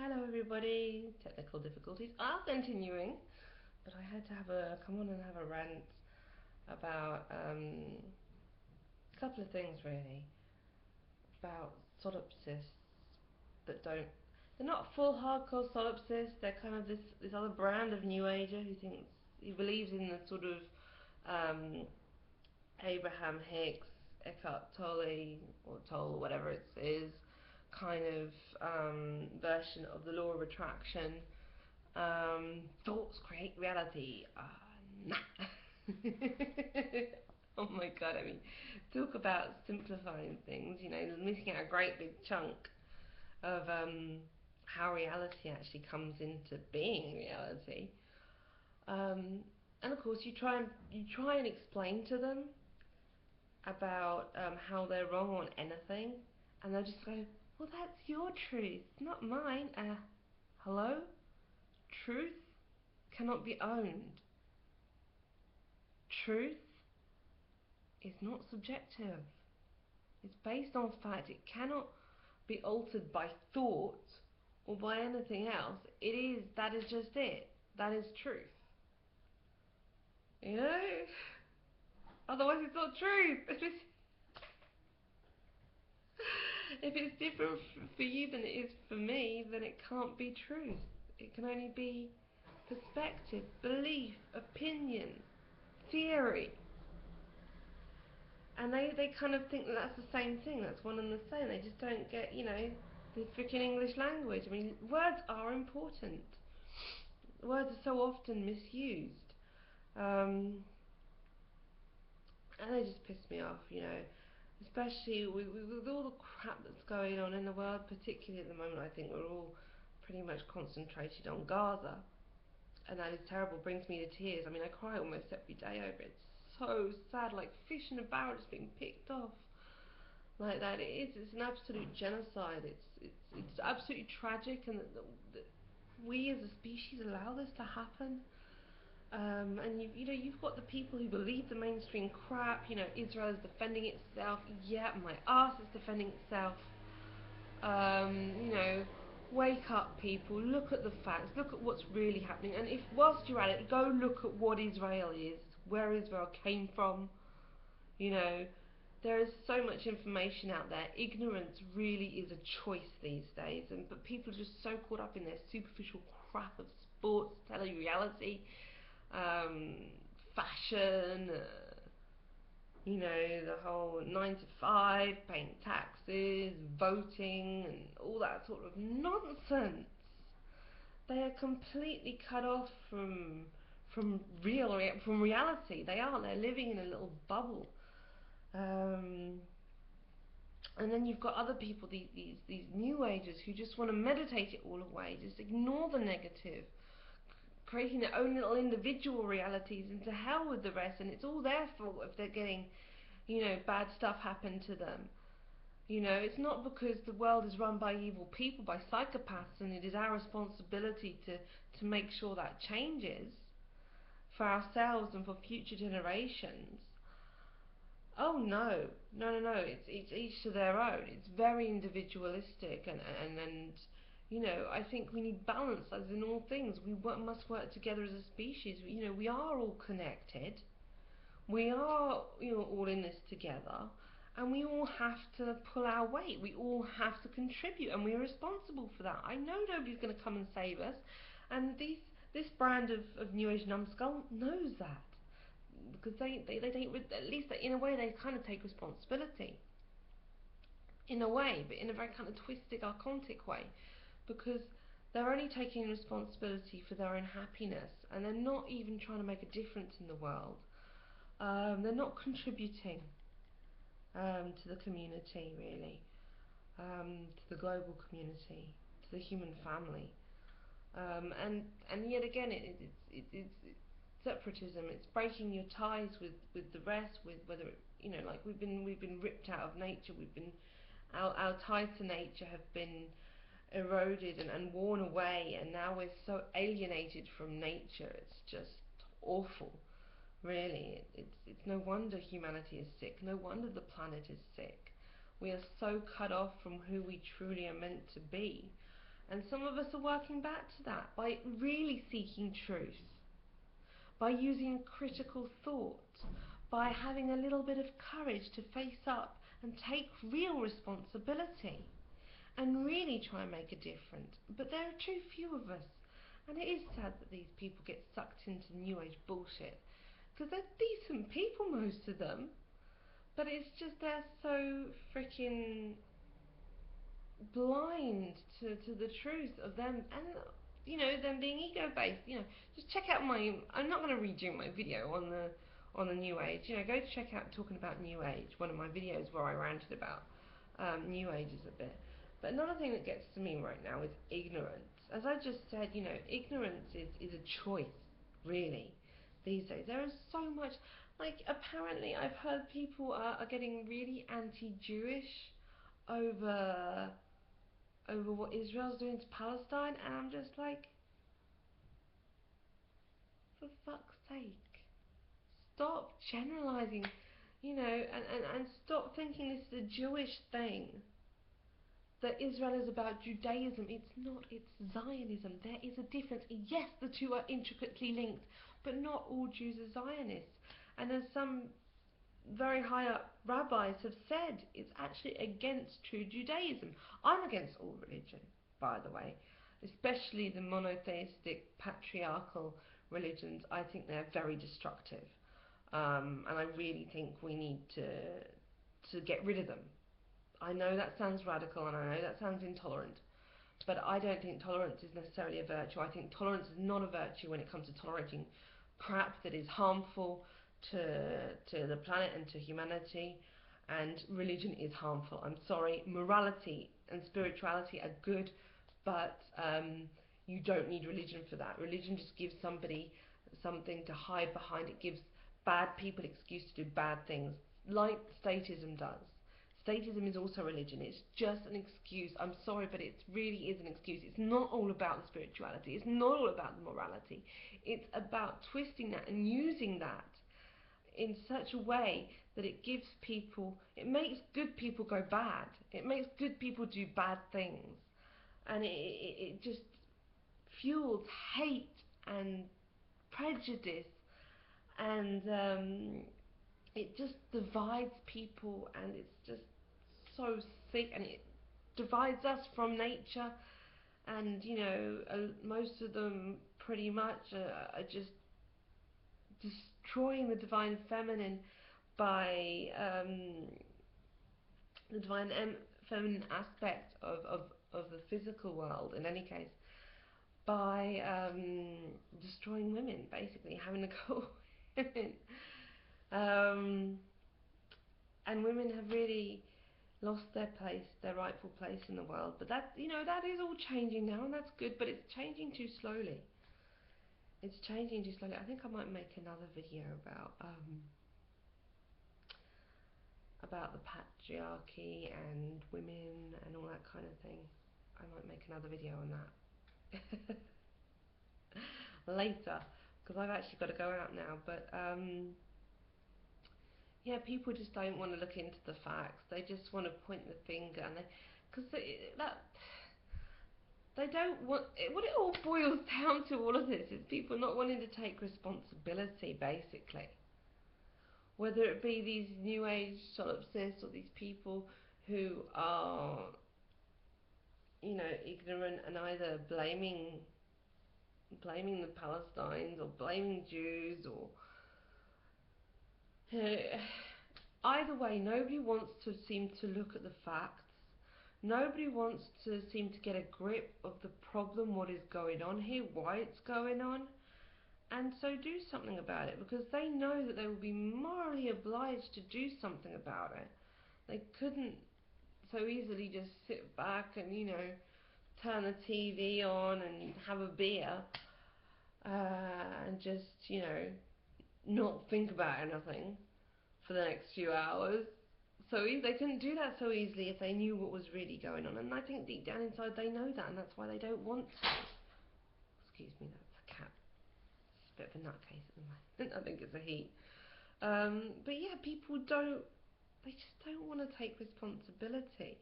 Hello everybody, technical difficulties are continuing, but I had to come on and have a rant about a couple of things really, about solipsists that they're not full hardcore solipsists, they're kind of this other brand of New Ager he believes in the sort of um, Abraham Hicks, Eckhart Tolle, or Tolle, whatever it is, kind of version of the law of attraction. Thoughts create reality. Nah. Oh my god, I mean, talk about simplifying things, missing out a great big chunk of how reality actually comes into being reality. Um, and of course, you try and explain to them about how they're wrong on anything, and they'll just go, "Well, that's your truth, not mine." Hello? Truth cannot be owned. Truth is not subjective. It's based on fact. It cannot be altered by thought or by anything else. That is just it. That is truth. You know? Otherwise it's not truth. If it's different for you than it is for me, then it can't be truth. It can only be perspective, belief, opinion, theory. And they kind of think that that's the same thing, that's one and the same. They just don't get, the freaking English language. I mean, words are important. Words are so often misused. And they just piss me off. Especially with all the crap that's going on in the world, particularly at the moment. I think we're all pretty much concentrated on Gaza, and that is terrible. Brings me to tears. I mean, I cry almost every day over it. It's so sad, like fish in a barrel just being picked off like that. It's an absolute genocide. It's absolutely tragic, and that we as a species allow this to happen. And you've got the people who believe the mainstream crap. Israel is defending itself. Yeah, my ass is defending itself. Um, you know, wake up, people. Look at the facts. Look at what's really happening. And if whilst you're at it, go look at what Israel is, where Israel came from. You know, there is so much information out there. Ignorance really is a choice these days, but people are just so caught up in their superficial crap of sports, tele-reality, um, fashion, the whole 9 to 5, paying taxes, voting, and all that sort of nonsense. They are completely cut off from reality. They're living in a little bubble. Um, and then you've got other people, these new agers, who just want to meditate it all away, just ignore the negative, creating their own little individual realities, and to hell with the rest, and it's all their fault if they're getting, bad stuff happen to them. It's not because the world is run by evil people, by psychopaths, and it is our responsibility to make sure that changes for ourselves and for future generations. Oh no, no. It's each to their own. It's very individualistic, and I think we need balance, as in all things. We must work together as a species. We are all connected. We are, all in this together, and we all have to pull our weight. We all have to contribute, and we're responsible for that. I know nobody's going to come and save us, and this brand of New Age numbskull knows that, because they take, at least in a way, they kind of take responsibility, in a way, but in a very kind of twisted, archontic way, because they're only taking responsibility for their own happiness, and they're not even trying to make a difference in the world. They're not contributing to the community, really, to the global community, to the human family. And yet again, it's separatism. It's breaking your ties with the rest, with whether like we've been ripped out of nature. Our ties to nature have been eroded and worn away, and now we're so alienated from nature. It's just awful, really. It's no wonder humanity is sick. No wonder the planet is sick. We are so cut off from who we truly are meant to be. And some of us are working back to that by really seeking truth, by using critical thought, by having a little bit of courage to face up and take real responsibility and really try and make a difference. But there are too few of us, and it is sad that these people get sucked into New Age bullshit, because they're decent people, most of them, but it's just they're so freaking blind to the truth of them, and them being ego-based. Just check out I'm not going to redo my video on the New Age. Go check out Talking About New Age, one of my videos where I ranted about New Ages a bit. But another thing that gets to me right now is ignorance. As I just said, ignorance is a choice, really, these days. There is so much, apparently I've heard people are getting really anti-Jewish over what Israel's doing to Palestine, and I'm just like, for fuck's sake, stop generalizing, and stop thinking this is a Jewish thing, that Israel is about Judaism. It's not, it's Zionism. There is a difference. Yes, the two are intricately linked, but not all Jews are Zionists. And as some very high up rabbis have said, it's actually against true Judaism. I'm against all religion, by the way, especially the monotheistic patriarchal religions. I think they're very destructive, and I really think we need to get rid of them. I know that sounds radical, and I know that sounds intolerant, but I don't think tolerance is necessarily a virtue. I think tolerance is not a virtue when it comes to tolerating crap that is harmful to the planet and to humanity, and religion is harmful. I'm sorry, morality and spirituality are good, but you don't need religion for that. Religion just gives somebody something to hide behind. It gives bad people an excuse to do bad things, like statism does. Statism is also religion. It's just an excuse. I'm sorry, but it really is an excuse. It's not all about the spirituality. It's not all about the morality. It's about twisting that and using that in such a way that it makes good people go bad. It makes good people do bad things. And it just fuels hate and prejudice, and it just divides people, and it's just so sick, and it divides us from nature. And most of them pretty much are just destroying the divine feminine by the divine feminine aspect of the physical world, in any case, by destroying women, basically having to go women. And women have really lost their place, their rightful place in the world. But that is all changing now, and that's good, but it's changing too slowly. It's changing too slowly. I think I might make another video about the patriarchy and women and all that kind of thing. I might make another video on that later, because I've actually got to go out now. But yeah, people just don't want to look into the facts. They just want to point the finger, and they don't want what it all boils down to. All of this is people not wanting to take responsibility, basically. Whether it be these New Age solipsists or these people who are, ignorant and either blaming the Palestinians or blaming Jews, or either way, nobody wants to seem to look at the facts. Nobody wants to seem to get a grip of the problem, what is going on here, why it's going on, and so do something about it, because they know that they will be morally obliged to do something about it. They couldn't so easily just sit back and, turn the TV on and have a beer and just, not think about anything for the next few hours. So they couldn't do that so easily if they knew what was really going on. And I think deep down inside they know that, and that's why they don't want to. Excuse me, that's a cat. It's a bit of a nutcase at the moment. I think it's the heat. But yeah, people they just don't want to take responsibility.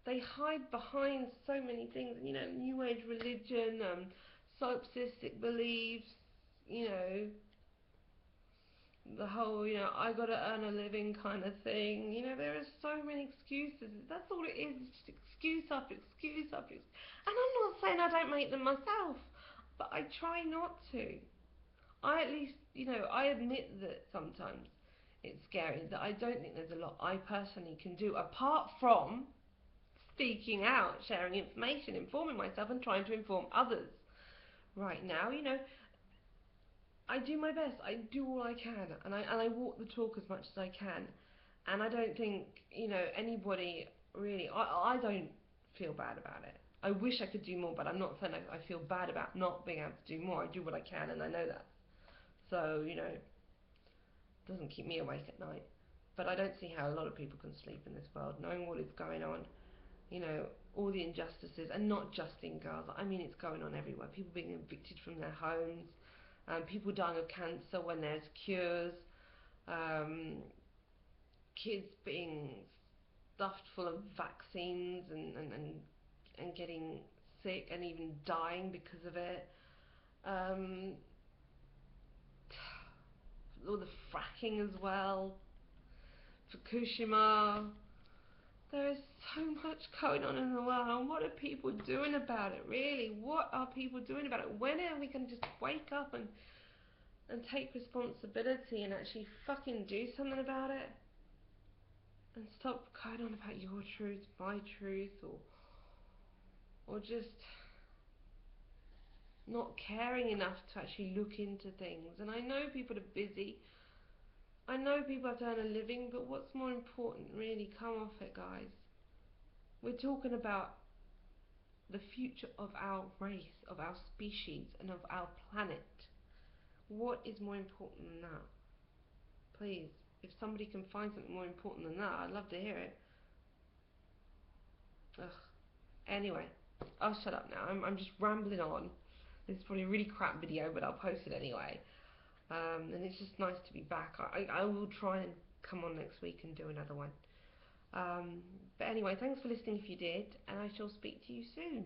they hide behind so many things, you know, New Age religion, solipsistic beliefs, you know, the whole, you know, I gotta earn a living kind of thing. You know, there are so many excuses. That's all it is. It's just excuse after excuse after excuse. And I'm not saying I don't make them myself, but I try not to. I at least, you know, I admit that sometimes it's scary, that I don't think there's a lot I personally can do apart from speaking out, sharing information, informing myself and trying to inform others. Right now, you know, I do my best. I do all I can, and I walk the talk as much as I can. And I don't think, you know, anybody really. I don't feel bad about it. I wish I could do more, but I'm not saying I feel bad about not being able to do more. I do what I can, and I know that. So, you know, it doesn't keep me awake at night. But I don't see how a lot of people can sleep in this world, knowing what is going on. You know, all the injustices, and not just in Gaza. I mean, it's going on everywhere. People being evicted from their homes, people dying of cancer when there's cures, um, kids being stuffed full of vaccines and getting sick and even dying because of it. Um, all the fracking as well, Fukushima. There is so much going on in the world, and what are people doing about it, really? What are people doing about it? When are we going to just wake up and take responsibility and actually fucking do something about it? And stop going on about your truth, my truth, or just not caring enough to actually look into things. And I know people are busy. I know people have to earn a living, but what's more important, really? Come off it, guys. We're talking about the future of our race, of our species, and of our planet. What is more important than that? Please, if somebody can find something more important than that, I'd love to hear it. Ugh. Anyway, I'll shut up now. I'm just rambling on. This is probably a really crap video, but I'll post it anyway. And it's just nice to be back. I will try and come on next week and do another one. But anyway, thanks for listening if you did, and I shall speak to you soon.